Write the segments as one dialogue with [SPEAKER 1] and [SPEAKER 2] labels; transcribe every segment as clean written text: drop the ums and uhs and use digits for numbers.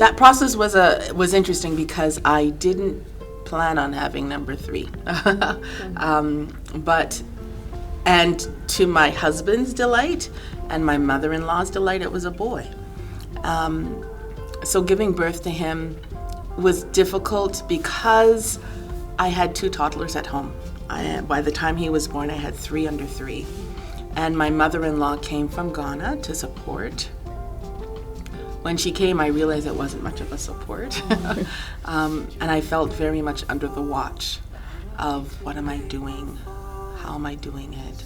[SPEAKER 1] That process was interesting because I didn't plan on having number 3. And to my husband's delight and my mother-in-law's delight, it was a boy. So giving birth to him was difficult because I had 2 toddlers at home. By the time he was born, I had 3 under 3. And my mother-in-law came from Ghana to support. When she came, I realized it wasn't much of a support. And I felt very much under the watch of what am I doing? How am I doing it?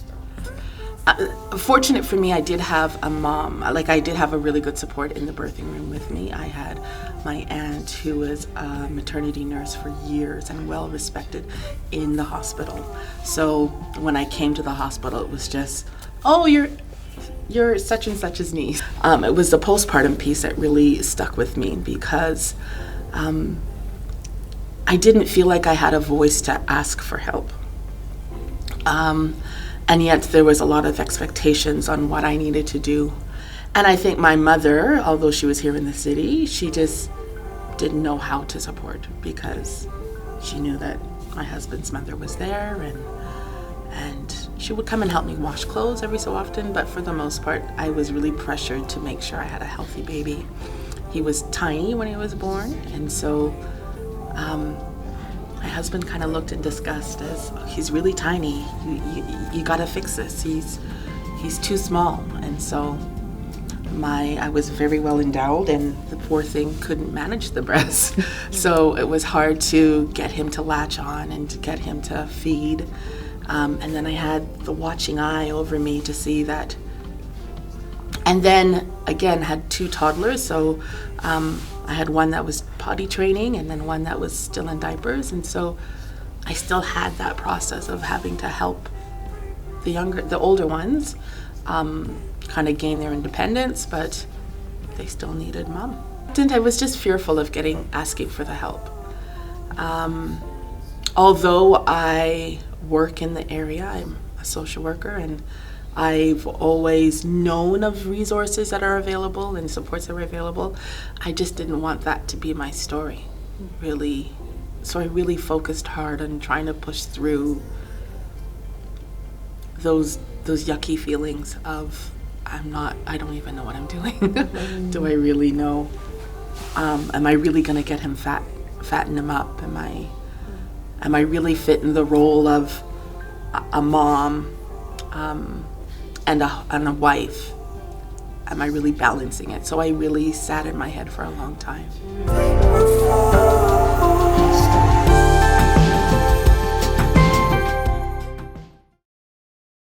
[SPEAKER 1] Fortunate for me, I did have a mom. I did have a really good support in the birthing room with me. I had my aunt, who was a maternity nurse for years and well respected in the hospital. So when I came to the hospital, it was just, oh, you're such and such's niece. It was the postpartum piece that really stuck with me because I didn't feel like I had a voice to ask for help. And yet there was a lot of expectations on what I needed to do. And I think my mother, although she was here in the city, she just didn't know how to support because she knew that my husband's mother was there, and she would come and help me wash clothes every so often, but for the most part, I was really pressured to make sure I had a healthy baby. He was tiny when he was born, and so my husband kind of looked in disgust as, oh, he's really tiny. You gotta fix this. He's too small. And so I was very well endowed, and the poor thing couldn't manage the breast. So it was hard to get him to latch on and to get him to feed. And then I had the watching eye over me to see that. And then again, had 2 toddlers. So I had one that was potty training and then one that was still in diapers. And so I still had that process of having to help the older ones kind of gain their independence, but they still needed mom. I was just fearful of asking for the help. Although I work in the area, I'm a social worker, and I've always known of resources that are available and supports that are available. I just didn't want that to be my story, really. So I really focused hard on trying to push through those yucky feelings of I don't even know what I'm doing. Do I really know? Am I really gonna get him fatten him up? Am I really fit in the role of a mom and a wife? Am I really balancing it? So I really sat in my head for a long time.